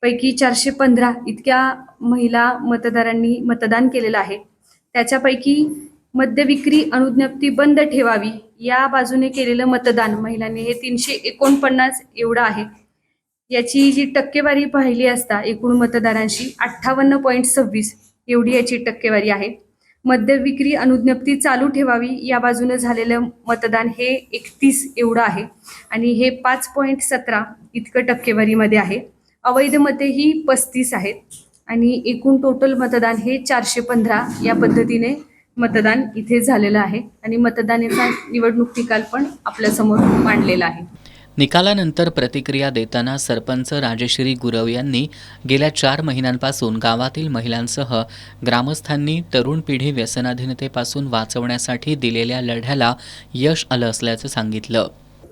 पैकी 415 इतक्या महिला मतदारांनी मतदान केलेलं आहे. त्याच्यापैकी मद्यविक्री अनुज्ञप्ती बंद ठेवावी या बाजूने केलेलं मतदान महिलांनी हे 349 एवढं आहे. याची जी टक्केवारी पाहिली असता एकूण मतदारांशी 58.26 एवढी याची टक्केवारी आहे. मद्यविक्री अनुज्ञप्ती चालू ठेवावी या बाजूने झालेलं मतदान हे 31 एवढं आहे आणि हे 5.17 इतकं टक्केवारीमध्ये आहे. अवैध मते ही 35 आहेत आणि एकूण टोटल मतदान हे 415 या पद्धतीने मतदान इथे झालेलं आहे आणि मतदानाचा निवडणूक निकाल पण आपल्यासमोर मांडलेला आहे. निकालानंतर प्रतिक्रिया देताना सरपंच राजेश्री गुरव यांनी गेल्या 4 महिन्यांपासून गावातील महिलांसह ग्रामस्थांनी तरुण पिढी व्यसनाधीनतेपासून वाचवण्यासाठी दिलेल्या लढ्याला यश आलं असल्याचं सांगितलं.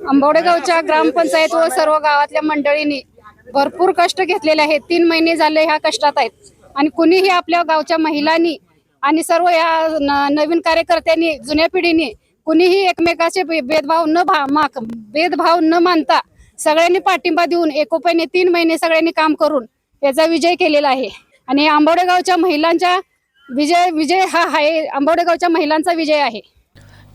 आंबवडे गावच्या ग्रामपंचायत व सर्व गावातल्या मंडळींनी भरपूर कष्ट घेतलेले आहेत. 3 महिने झाले ह्या कष्टात आहेत आणि कुणीही आपल्या गावच्या महिलांनी आणि सर्व या नवीन कार्यकर्त्यांनी जुन्या पिढीने कुणीही एकमेकाचे भेदभाव न मानता सगळ्यांनी पाठिंबा देऊन एकोप्याने 3 महिने सगळ्यांनी काम करून याचा विजय केलेला आहे आणि आंबवडे गावच्या महिलांचा विजय हा आहे. आंबवडे गावच्या महिलांचा विजय आहे.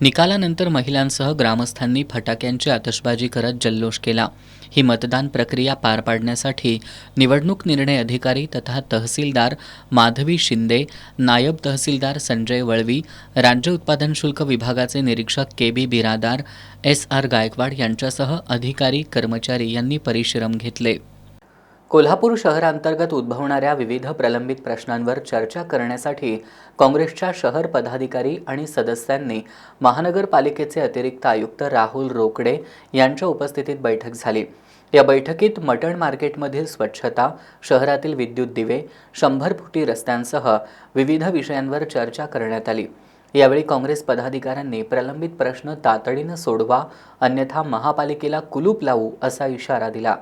निकालानंतर महिलांसह ग्रामस्थांनी फटाक्यांची आतषबाजी करत जल्लोष केला. ही मतदान प्रक्रिया पार पाडण्यासाठी निवडणूक निर्णय अधिकारी तथा तहसीलदार माधवी शिंदे, नायब तहसीलदार संजय वळवी, राज्य उत्पादन शुल्क विभागाचे निरीक्षक KB बिरादार, SR गायकवाड यांच्यासह अधिकारी कर्मचारी यांनी परिश्रम घेतले. कोल्हापूर शहरांतर्गत उद्भवणाऱ्या विविध प्रलंबित प्रश्नांवर चर्चा करण्यासाठी काँग्रेसच्या शहर पदाधिकारी आणि सदस्यांनी महानगरपालिकेचे अतिरिक्त आयुक्त राहुल रोकडे यांच्या उपस्थितीत बैठक झाली. या बैठकीत मटण मार्केटमधील स्वच्छता, शहरातील विद्युत दिवे, 100 फुटी रस्त्यांसह विविध विषयांवर चर्चा करण्यात आली. यावेळी काँग्रेस पदाधिकाऱ्यांनी प्रलंबित प्रश्न तातडीनं सोडवा, अन्यथा महापालिकेला कुलूप लावू असा इशारा दिला.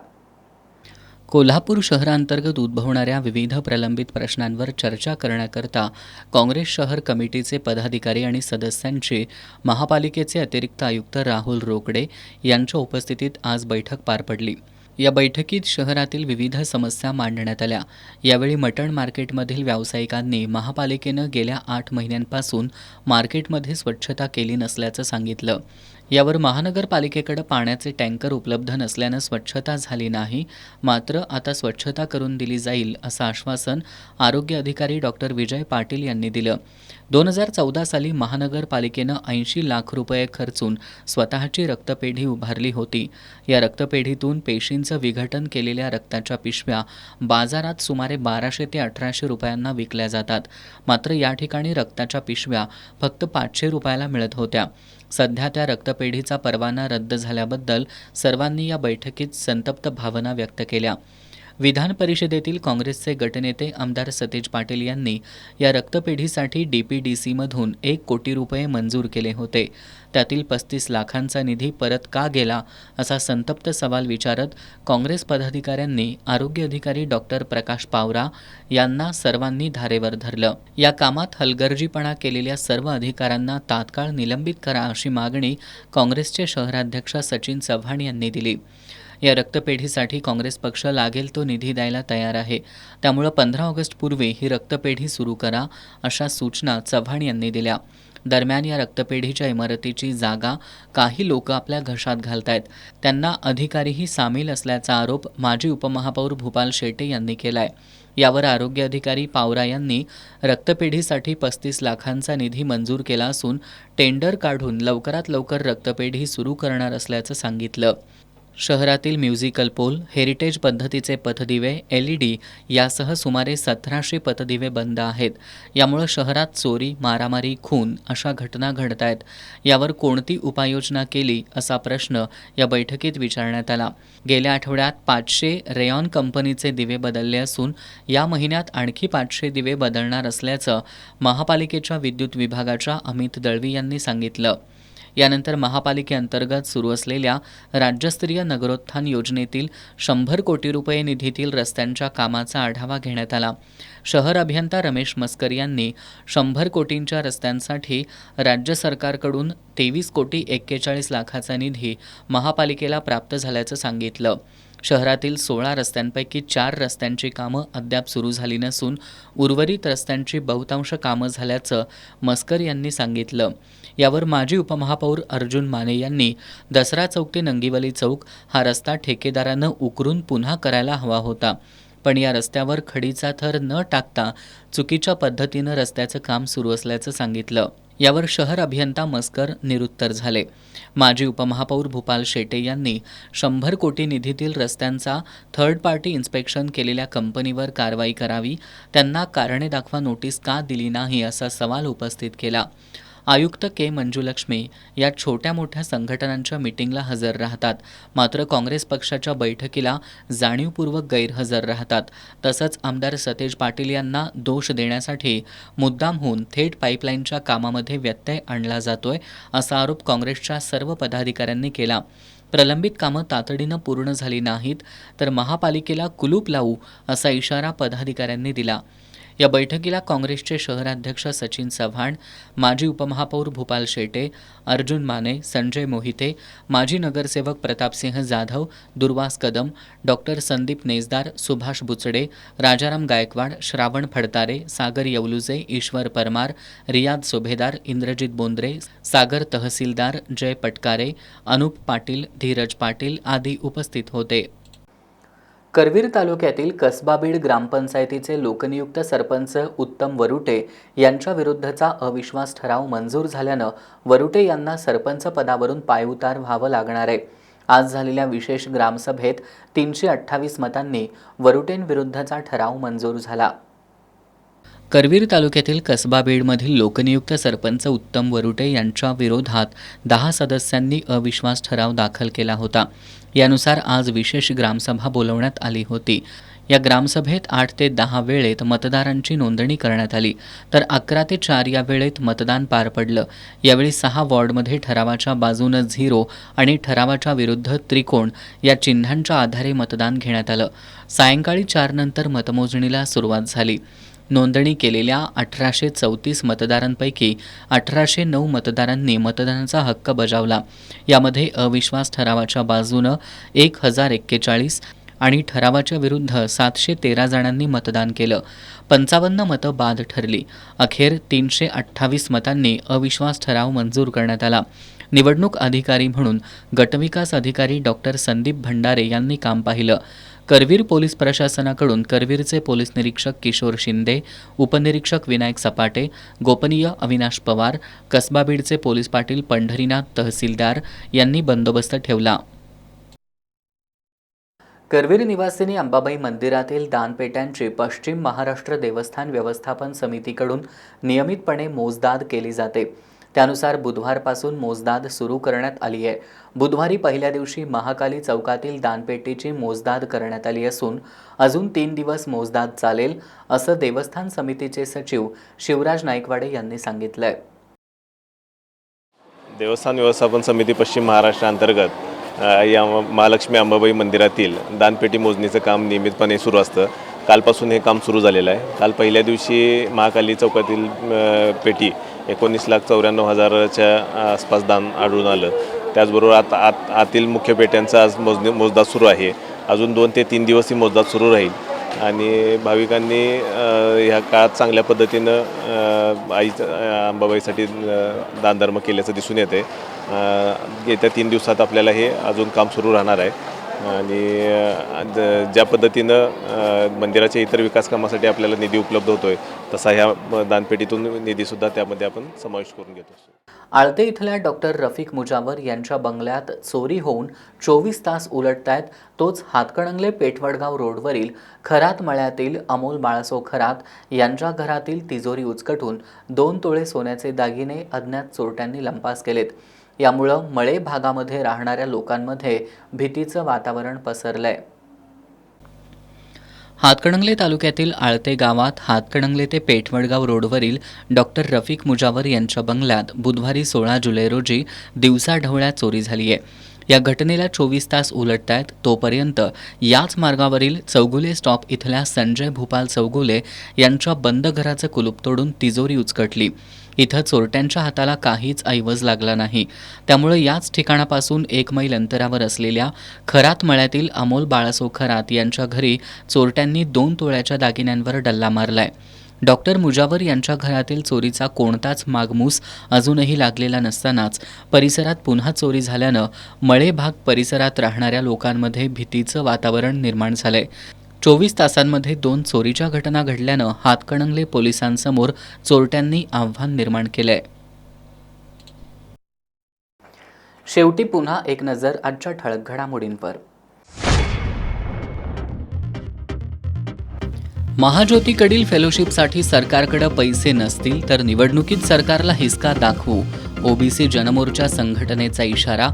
कोल्हापूर शहरांतर्गत उद्भवणाऱ्या विविध प्रलंबित प्रश्नांवर चर्चा करण्याकरता काँग्रेस शहर कमिटीचे पदाधिकारी आणि सदस्यांची महापालिकेचे अतिरिक्त आयुक्त राहुल रोकडे यांच्या उपस्थितीत आज बैठक पार पडली. या बैठकीत शहरातील विविध समस्या मांडण्यात आल्या. यावेळी मटण मार्केटमधील व्यावसायिकांनी महापालिकेनं गेल्या 8 महिन्यांपासून मार्केटमध्ये स्वच्छता केली नसल्याचं सांगितलं. यावर महानगरपालिकेकडे पाण्याचे टँकर उपलब्ध नसल्यानं स्वच्छता झाली नाही, मात्र आता स्वच्छता करून दिली जाईल असं आश्वासन आरोग्य अधिकारी डॉक्टर विजय पाटील यांनी दिलं. 2014 साली महानगरपालिकेनं 80 लाख रुपये खर्चून स्वतःची रक्तपेढी उभारली होती. या रक्तपेढीतून पेशींचं विघटन केलेल्या रक्ताच्या पिशव्या बाजारात सुमारे 1200 ते 1800 रुपयांना विकल्या जातात. मात्र या ठिकाणी रक्ताच्या पिशव्या फक्त 500 रुपयाला मिळत होत्या. सध्या त्या रक्तपेढीचा परवाना रद्द झाल्याबद्दल सर्वांनी या बैठकीत संतप्त भावना व्यक्त केल्या. विधान परिषदेतील काँग्रेसचे गटनेते आमदार सतेज पाटील यांनी या रक्तपेढीसाठी DPDCमधून 1 कोटी रुपये मंजूर केले होते. त्यातील 35 लाखांचा निधी परत का गेला असा संतप्त सवाल विचारत काँग्रेस पदाधिकाऱ्यांनी आरोग्य अधिकारी डॉक्टर प्रकाश पावरा यांना सर्वांनी धारेवर धरलं. या कामात हलगर्जीपणा केलेल्या सर्व अधिकाऱ्यांना तात्काळ निलंबित करा अशी मागणी काँग्रेसचे शहराध्यक्ष सचिन चव्हाण यांनी दिली. या रक्तपेढीसाठी काँग्रेस पक्ष लागेल तो निधी द्यायला तयार आहे. त्यामुळे 15 ऑगस्टपूर्वी ही रक्तपेढी सुरू करा अशा सूचना चव्हाण यांनी दिल्या. दरम्यान या रक्तपेढीच्या इमारतीची जागा काही लोक आपल्या घशात घालतायत, त्यांना अधिकारीही सामील असल्याचा आरोप माजी उपमहापौर भूपाल शेटे यांनी केलाय. यावर आरोग्य अधिकारी पावरा यांनी रक्तपेढीसाठी 35 लाखांचा निधी मंजूर केला असून टेंडर काढून लवकरात लवकर रक्तपेढी सुरू करणार असल्याचं सांगितलं. शहरातील म्युझिकल पोल, हेरिटेज पद्धतीचे पथदिवे, LED यासह सुमारे 1700 पथदिवे बंद आहेत. यामुळे शहरात चोरी, मारामारी, खून अशा घटना घडत आहेत. यावर कोणती उपाययोजना केली असा प्रश्न या बैठकीत विचारण्यात आला. गेल्या आठवड्यात 500 रेयॉन कंपनीचे दिवे बदलले असून या महिन्यात आणखी 500 दिवे बदलणार असल्याचं महापालिकेच्या विद्युत विभागाच्या अमित दळवी यांनी सांगितलं. यानंतर महापालिकेअंतर्गत सुरू असलेल्या राज्यस्तरीय नगरोत्थान योजनेतील 100 कोटी रुपये निधीतील रस्त्यांच्या कामाचा आढावा घेण्यात आला. शहर अभियंता रमेश मस्कर यांनी 100 कोटींच्या रस्त्यांसाठी राज्य सरकारकडून 23 कोटी 41 लाखाचा निधी महापालिकेला प्राप्त झाल्याचं सांगितलं. शहरातील 16 रस्त्यांपैकी 4 रस्त्यांची कामं अद्याप सुरू झाली नसून उर्वरित रस्त्यांची बहुतांश कामं झाल्याचं मस्कर यांनी सांगितलं. यावर माजी उपमहापौर अर्जुन माने यांनी दसरा चौक ते नंगीवली चौक हा रस्ता ठेकेदारानं उकरून पुन्हा करायला हवा होता, पण या रस्त्यावर खडीचा थर न टाकता चुकीच्या पद्धतीनं रस्त्याचं काम सुरू असल्याचं सांगितलं. यावर शहर अभियंता मस्कर निरुत्तर झाले. माजी उपमहापौर भूपाल शेटे यांनी 100 कोटी निधीतील रस्त्यांचा थर्ड पार्टी इन्स्पेक्शन केलेल्या कंपनीवर कारवाई करावी, त्यांना कारणे दाखवा नोटीस का दिली नाही असा सवाल उपस्थित केला. आयुक्त के मंजुलक्ष्मी या छोट्या मोठ्या संघटनांच्या मीटिंगला हजर राहतात, मात्र काँग्रेस पक्षाच्या बैठकीला जाणीवपूर्वक गैरहजर राहतात. तसंच आमदार सतेज पाटील यांना दोष देण्यासाठी मुद्दामहून थेट पाईपलाईनच्या कामामध्ये व्यत्यय आणला जातोय असा आरोप काँग्रेसच्या सर्व पदाधिकाऱ्यांनी केला. प्रलंबित कामं तातडीनं पूर्ण झाली नाहीत तर महापालिकेला कुलूप लावू असा इशारा पदाधिकाऱ्यांनी दिला. या बैठकीला काँग्रेसचे शहराध्यक्ष सचिन चव्हाण, माजी उपमहापौर भूपाल शेटे, अर्जुन माने, संजय मोहिते, माजी नगरसेवक प्रतापसिंह जाधव, दुर्वास कदम, डॉक्टर संदीप नेजदार, सुभाष बुचडे, राजाराम गायकवाड, श्रावण फडतारे, सागर येवलुजे, ईश्वर परमार, रियाद सुभेदार, इंद्रजित बोंद्रे, सागर तहसीलदार, जय पटकारे, अनुप पाटील, धीरज पाटील आदी उपस्थित होते. करवीर तालुक्यातील कसबाबीड ग्रामपंचायतीचे लोकनियुक्त सरपंच उत्तम वरुटे यांच्या विरुद्धचा अविश्वास ठराव मंजूर झाल्यानं वरुटे यांना सरपंच पदावरून पायउतार व्हावं लागणार आहे. आज झालेल्या विशेष ग्रामसभेत 328 मतांनी वरुटेंविरुद्धचा ठराव मंजूर झाला. करवीर तालुक्यातील कसबा बीडमधील लोकनियुक्त सरपंच उत्तम वरुटे यांच्या विरोधात 10 सदस्यांनी अविश्वास ठराव दाखल केला होता. यानुसार आज विशेष ग्रामसभा बोलवण्यात आली होती. या ग्रामसभेत 8 ते 10 वेळेत मतदारांची नोंदणी करण्यात आली, तर 11 ते 4 या वेळेत मतदान पार पडलं. यावेळी 6 वॉर्डमध्ये ठरावाच्या बाजूनं 0 आणि ठरावाच्या विरुद्ध त्रिकोण या चिन्हांच्या आधारे मतदान घेण्यात आलं. सायंकाळी 4 नंतर मतमोजणीला सुरुवात झाली. नोंदणी केलेल्या 1834 मतदारांपैकी 1809 मतदारांनी मतदानाचा हक्क बजावला. यामध्ये अविश्वास ठरावाच्या बाजूनं 1041 आणि ठरावाच्या विरुद्ध 713 जणांनी मतदान केलं. 55 मतं बाद ठरली. अखेर 328 मतांनी अविश्वास ठराव मंजूर करण्यात आला. निवडणूक अधिकारी म्हणून गटविकास अधिकारी डॉक्टर संदीप भंडारे यांनी काम पाहिलं. करवीर पोलीस प्रशासनाकडून करवीरचे पोलीस निरीक्षक किशोर शिंदे, उपनिरीक्षक विनायक सपाटे, गोपनीय अविनाश पवार, कसबा बीडचे पोलीस पाटील पंढरीनाथ तहसीलदार यांनी बंदोबस्त ठेवला. करवीर निवासिनी अंबाबाई मंदिरातील दानपेट्यांची पश्चिम महाराष्ट्र देवस्थान व्यवस्थापन समितीकडून नियमितपणे मोजदाद केली जाते. त्यानुसार बुधवारपासून मोजदाद सुरू करण्यात आली आहे. बुधवारी पहिल्या दिवशी महाकाली चौकातील दानपेटीची मोजदाद करण्यात आली असून अजून 3 दिवस मोजदाद चालेल असं देवस्थान समितीचे सचिव शिवराज नाईकवाडे यांनी सांगितलंय. देवस्थान व्यवस्थापन समिती पश्चिम महाराष्ट्र अंतर्गत या महालक्ष्मी अंबाबाई मंदिरातील दानपेटी मोजणीचं काम नियमितपणे सुरू असतं. कालपासून हे काम सुरू झालेलं आहे. काल पहिल्या दिवशी महाकाली चौकातील पेटी 19,94,000च्या आसपास दान आढळून आलं. त्याचबरोबर आतील मुख्य पेट्यांचं आज मोजदाद सुरू आहे. अजून 2 ते 3 दिवस ही मोजदाद सुरू राहील आणि भाविकांनी ह्या काळात चांगल्या पद्धतीनं अंबाबाईसाठी दानधर्म केल्याचं दिसून येते. येत्या 3 दिवसात आपल्याला हे अजून काम सुरू राहणार आहे. आणि ज्या पद्धतीनं मंदिराच्या इतर विकास कामासाठी आपल्याला निधी उपलब्ध होतो आहे तसा ह्या दानपेटीतून निधीसुद्धा त्यामध्ये आपण समावेश करून घेत असतो. आळते इथल्या डॉक्टर रफिक मुजावर यांच्या बंगल्यात चोरी होऊन 24 तास उलटतायत. तोच हातकणंगले पेठवडगाव रोडवरील खरात मळ्यातील अमोल बाळासो खरात यांच्या घरातील तिजोरी उचकटून 2 तोळे सोन्याचे दागिने अज्ञात चोरट्यांनी लंपास केलेत. यामुळं मळे भागामध्ये राहणाऱ्या लोकांमध्ये भीतीचं वातावरण पसरलंय. हातकणंगले तालुक्यातील आळते गावात हातकणंगले ते पेठवडगाव रोडवरील डॉक्टर रफिक मुजावर यांच्या बंगल्यात बुधवारी 16 जुलै रोजी दिवसाढवळ्या चोरी झाली आहे. या घटनेला 24 तास उलटतायत. तोपर्यंत याच मार्गावरील चौगुले स्टॉप इथल्या संजय भूपाल चौगुले यांच्या बंद घराचं कुलूप तोडून तिजोरी उचकटली. इथं चोरट्यांच्या हाताला काहीच ऐवज लागला नाही. त्यामुळे याच ठिकाणापासून 1 मैल अंतरावर असलेल्या खरात मळ्यातील अमोल बाळासो खरात यांच्या घरी चोरट्यांनी 2 तोळ्याच्या दागिन्यांवर डल्ला मारलाय. डॉक्टर मुजावर यांच्या घरातील चोरीचा कोणताच मागमूस अजूनही लागलेला नसतानाच परिसरात पुन्हा चोरी झाल्यानं मळे भाग परिसरात राहणाऱ्या लोकांमध्ये भीतीचं वातावरण निर्माण झालंय. 24 तासांमध्ये 2 चोरीच्या घटना घडल्यानं हातकणंगले पोलिसांसमोर चोरट्यांनी आव्हान निर्माण केलंय. शेवटी पुन्हा एक नजर आजच्या ठळक घडामोडींवर. महाज्योतीकडील फेलोशिपसाठी सरकारकडे पैसे नसतील तर निवडणुकीत सरकारला हिसका दाखवू, ओबीसी जनमोर्चा संघटनेचा इशारा.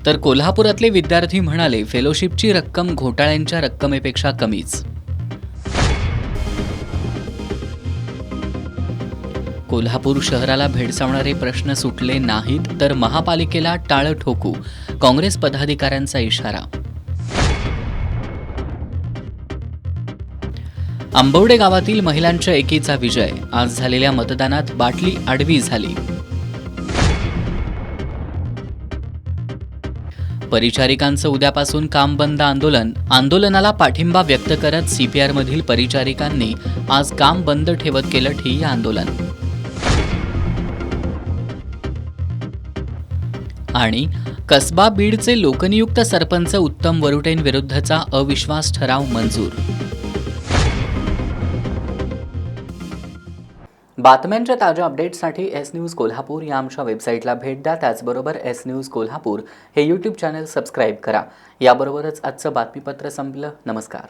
तर कोल्हापुरातले विद्यार्थी म्हणाले फेलोशिपची रक्कम घोटाळ्यांच्या रक्कमेपेक्षा कमीच. कोल्हापूर शहराला भेडसावणारे प्रश्न सुटले नाहीत तर महापालिकेला टाळं ठोकू, काँग्रेस पदाधिकाऱ्यांचा इशारा. आंबवडे गावातील महिलांच्या एकीचा विजय. आज झालेल्या मतदानात बाटली आडवी झाली. परिचारिकांचं उद्यापासून काम बंद आंदोलन. आंदोलनाला पाठिंबा व्यक्त करत सीपीआरमधील परिचारिकांनी आज काम बंद ठेवत केलं ठिय्या आंदोलन. आणि कसबा बीडचे लोकनियुक्त सरपंच उत्तम वरुटेंविरुद्धचा अविश्वास ठराव मंजूर. बातम्यांच्या ताज्या अपडेट्ससाठी एस न्यूज कोल्हापूर या आमच्या वेबसाईटला भेट द्या. त्याचबरोबर एस न्यूज कोल्हापूर हे यूट्यूब चॅनल सबस्क्राईब करा. याबरोबरच आजचं बातमीपत्र संपलं. नमस्कार.